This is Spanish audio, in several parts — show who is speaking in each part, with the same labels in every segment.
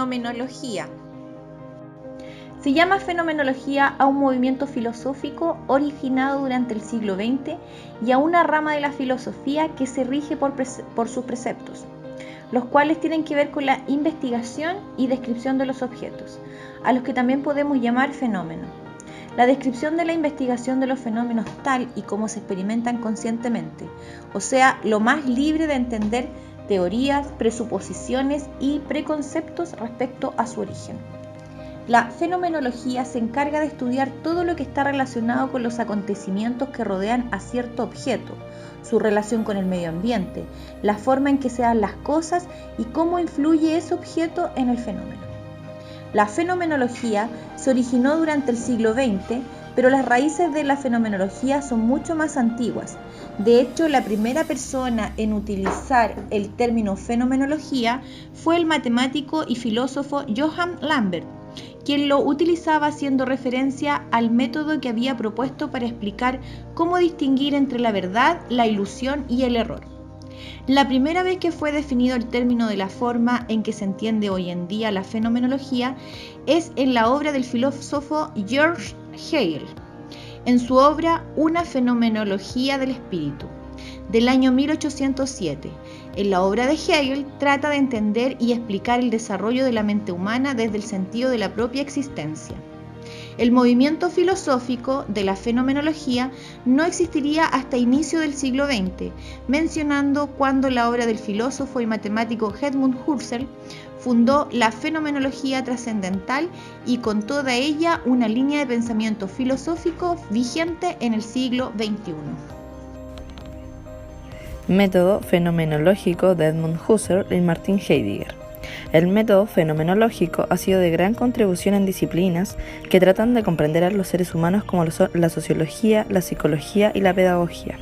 Speaker 1: fenomenología. Se llama fenomenología a un movimiento filosófico originado durante el siglo XX y a una rama de la filosofía que se rige por sus preceptos, los cuales tienen que ver con la investigación y descripción de los objetos, a los que también podemos llamar fenómenos. La descripción de la investigación de los fenómenos tal y como se experimentan conscientemente, o sea, lo más libre de entender teorías, presuposiciones y preconceptos respecto a su origen. La fenomenología se encarga de estudiar todo lo que está relacionado con los acontecimientos que rodean a cierto objeto, su relación con el medio ambiente, la forma en que se dan las cosas y cómo influye ese objeto en el fenómeno. La fenomenología se originó durante el siglo XX, pero las raíces de la fenomenología son mucho más antiguas. De hecho, la primera persona en utilizar el término fenomenología fue el matemático y filósofo Johann Lambert, quien lo utilizaba haciendo referencia al método que había propuesto para explicar cómo distinguir entre la verdad, la ilusión y el error. La primera vez que fue definido el término de la forma en que se entiende hoy en día la fenomenología es en la obra del filósofo George Hegel, en su obra Una fenomenología del espíritu, del año 1807. En la obra de Hegel trata de entender y explicar el desarrollo de la mente humana desde el sentido de la propia existencia. El movimiento filosófico de la fenomenología no existiría hasta inicio del siglo XX, mencionando cuando la obra del filósofo y matemático Edmund Husserl fundó la fenomenología trascendental y con toda ella una línea de pensamiento filosófico vigente en el siglo XXI.
Speaker 2: Método fenomenológico de Edmund Husserl y Martin Heidegger. El método fenomenológico ha sido de gran contribución en disciplinas que tratan de comprender a los seres humanos como lo son la sociología, la psicología y la pedagogía.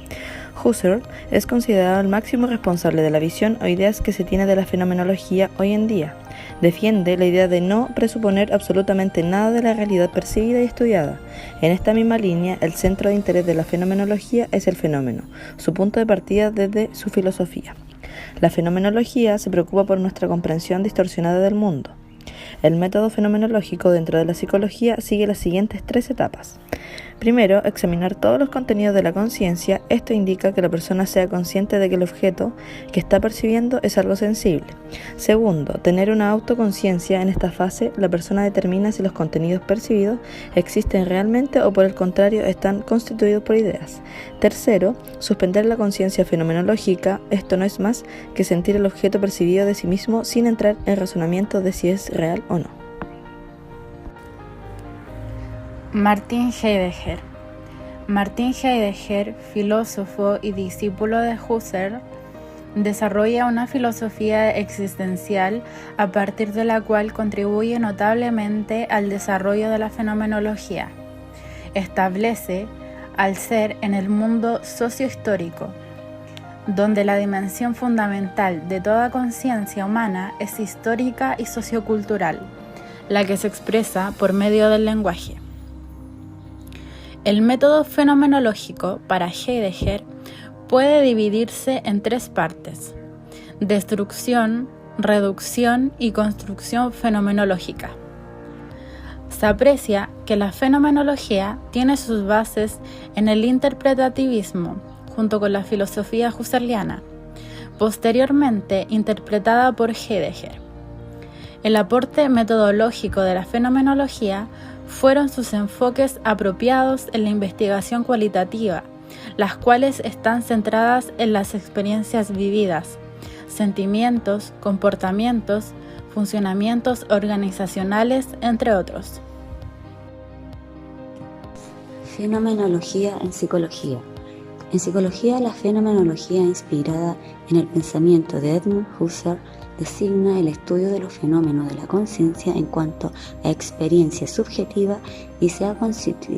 Speaker 2: Husserl es considerado el máximo responsable de la visión o ideas que se tiene de la fenomenología hoy en día. Defiende la idea de no presuponer absolutamente nada de la realidad percibida y estudiada. En esta misma línea, el centro de interés de la fenomenología es el fenómeno, su punto de partida desde su filosofía. La fenomenología se preocupa por nuestra comprensión distorsionada del mundo. El método fenomenológico dentro de la psicología sigue las siguientes 3 etapas. Primero, examinar todos los contenidos de la conciencia. Esto indica que la persona sea consciente de que el objeto que está percibiendo es algo sensible. Segundo, tener una autoconciencia. En esta fase, la persona determina si los contenidos percibidos existen realmente o por el contrario están constituidos por ideas. Tercero, suspender la conciencia fenomenológica. Esto no es más que sentir el objeto percibido de sí mismo sin entrar en razonamiento de si es real o no.
Speaker 3: Martin Heidegger. Martin Heidegger, filósofo y discípulo de Husserl, desarrolla una filosofía existencial a partir de la cual contribuye notablemente al desarrollo de la fenomenología. Establece al ser en el mundo sociohistórico, donde la dimensión fundamental de toda conciencia humana es histórica y sociocultural, la que se expresa por medio del lenguaje. El método fenomenológico para Heidegger puede dividirse en 3 partes: destrucción, reducción y construcción fenomenológica. Se aprecia que la fenomenología tiene sus bases en el interpretativismo, junto con la filosofía husserliana, posteriormente interpretada por Heidegger. El aporte metodológico de la fenomenología fueron sus enfoques apropiados en la investigación cualitativa, las cuales están centradas en las experiencias vividas, sentimientos, comportamientos, funcionamientos organizacionales, entre otros.
Speaker 4: Fenomenología en psicología. En psicología, la fenomenología inspirada en el pensamiento de Edmund Husserl designa el estudio de los fenómenos de la conciencia en cuanto a experiencia subjetiva y se ha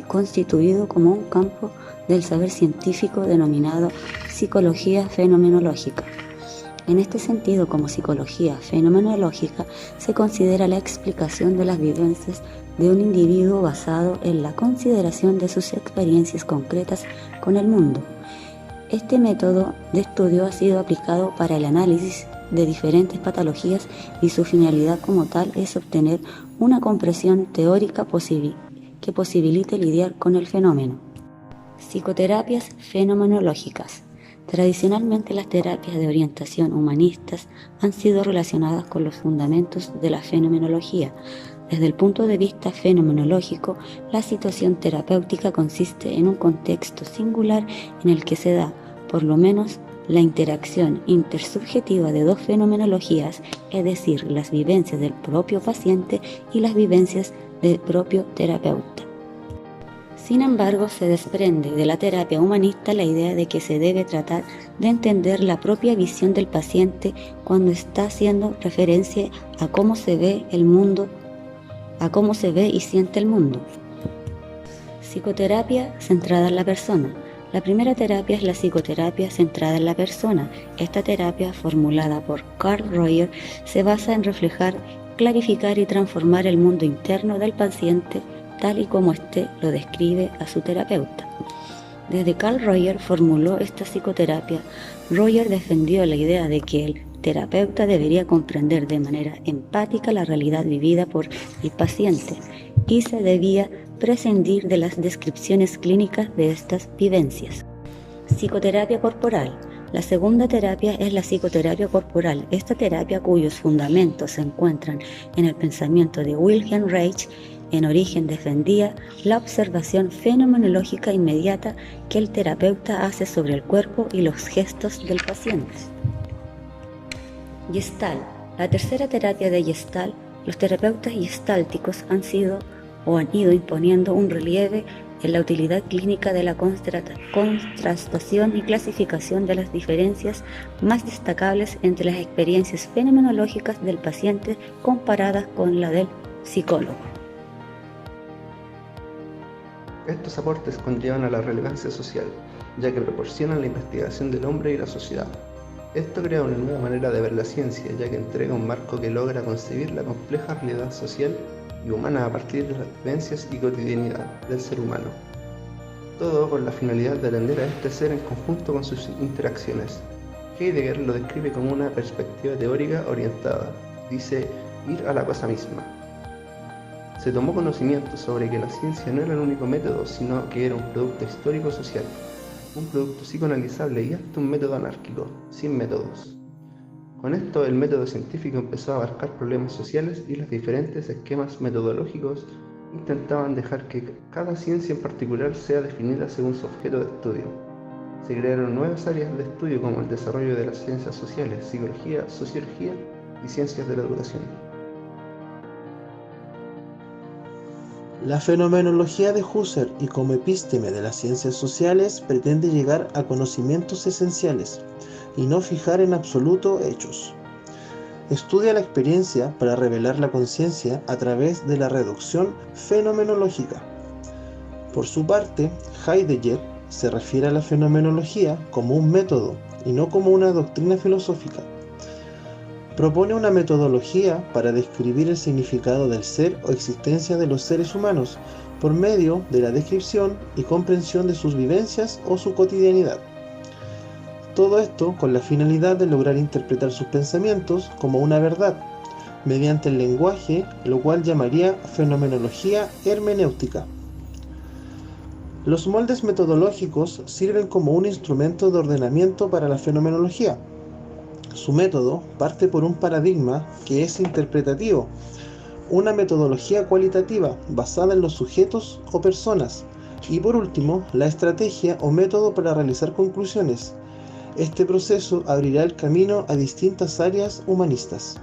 Speaker 4: constituido como un campo del saber científico denominado psicología fenomenológica. En este sentido, como psicología fenomenológica, se considera la explicación de las vivencias de un individuo basado en la consideración de sus experiencias concretas con el mundo. Este método de estudio ha sido aplicado para el análisis de diferentes patologías y su finalidad como tal es obtener una comprensión teórica que posibilite lidiar con el fenómeno. Psicoterapias fenomenológicas. Tradicionalmente las terapias de orientación humanistas han sido relacionadas con los fundamentos de la fenomenología. Desde el punto de vista fenomenológico, la situación terapéutica consiste en un contexto singular en el que se da, por lo menos, la interacción intersubjetiva de dos fenomenologías, es decir, las vivencias del propio paciente y las vivencias del propio terapeuta. Sin embargo, se desprende de la terapia humanista la idea de que se debe tratar de entender la propia visión del paciente cuando está haciendo referencia a cómo se ve el mundo, a cómo se ve y siente el mundo. Psicoterapia centrada en la persona. La primera terapia es la psicoterapia centrada en la persona. Esta terapia, formulada por Carl Roger, se basa en reflejar, clarificar y transformar el mundo interno del paciente tal y como éste lo describe a su terapeuta. Desde Carl Roger formuló esta psicoterapia, Roger defendió la idea de que el terapeuta debería comprender de manera empática la realidad vivida por el paciente y se debía prescindir de las descripciones clínicas de estas vivencias. Psicoterapia corporal. La segunda terapia es la psicoterapia corporal. Esta terapia, cuyos fundamentos se encuentran en el pensamiento de Wilhelm Reich, en origen defendía la observación fenomenológica inmediata que el terapeuta hace sobre el cuerpo y los gestos del paciente. Gestalt. La tercera terapia de Gestalt, los terapeutas gestálticos han ido imponiendo un relieve en la utilidad clínica de la contrastación y clasificación de las diferencias más destacables entre las experiencias fenomenológicas del paciente comparadas con la del psicólogo.
Speaker 5: Estos aportes conllevan a la relevancia social, ya que proporcionan la investigación del hombre y la sociedad. Esto crea una nueva manera de ver la ciencia, ya que entrega un marco que logra concebir la compleja realidad social y humana a partir de las vivencias y cotidianidad del ser humano. Todo con la finalidad de atender a este ser en conjunto con sus interacciones. Heidegger lo describe como una perspectiva teórica orientada, dice, ir a la cosa misma. Se tomó conocimiento sobre que la ciencia no era el único método, sino que era un producto histórico-social, un producto psicoanalizable y hasta un método anárquico, sin métodos. Con esto, el método científico empezó a abarcar problemas sociales y los diferentes esquemas metodológicos intentaban dejar que cada ciencia en particular sea definida según su objeto de estudio. Se crearon nuevas áreas de estudio como el desarrollo de las ciencias sociales, psicología, sociología y ciencias de la educación.
Speaker 6: La fenomenología de Husserl y como epísteme de las ciencias sociales pretende llegar a conocimientos esenciales y no fijar en absoluto hechos. Estudia la experiencia para revelar la conciencia a través de la reducción fenomenológica. Por su parte, Heidegger se refiere a la fenomenología como un método y no como una doctrina filosófica. Propone una metodología para describir el significado del ser o existencia de los seres humanos por medio de la descripción y comprensión de sus vivencias o su cotidianidad. Todo esto con la finalidad de lograr interpretar sus pensamientos como una verdad, mediante el lenguaje, lo cual llamaría fenomenología hermenéutica. Los moldes metodológicos sirven como un instrumento de ordenamiento para la fenomenología. Su método parte por un paradigma que es interpretativo, una metodología cualitativa basada en los sujetos o personas, y por último, la estrategia o método para realizar conclusiones. Este proceso abrirá el camino a distintas áreas humanistas.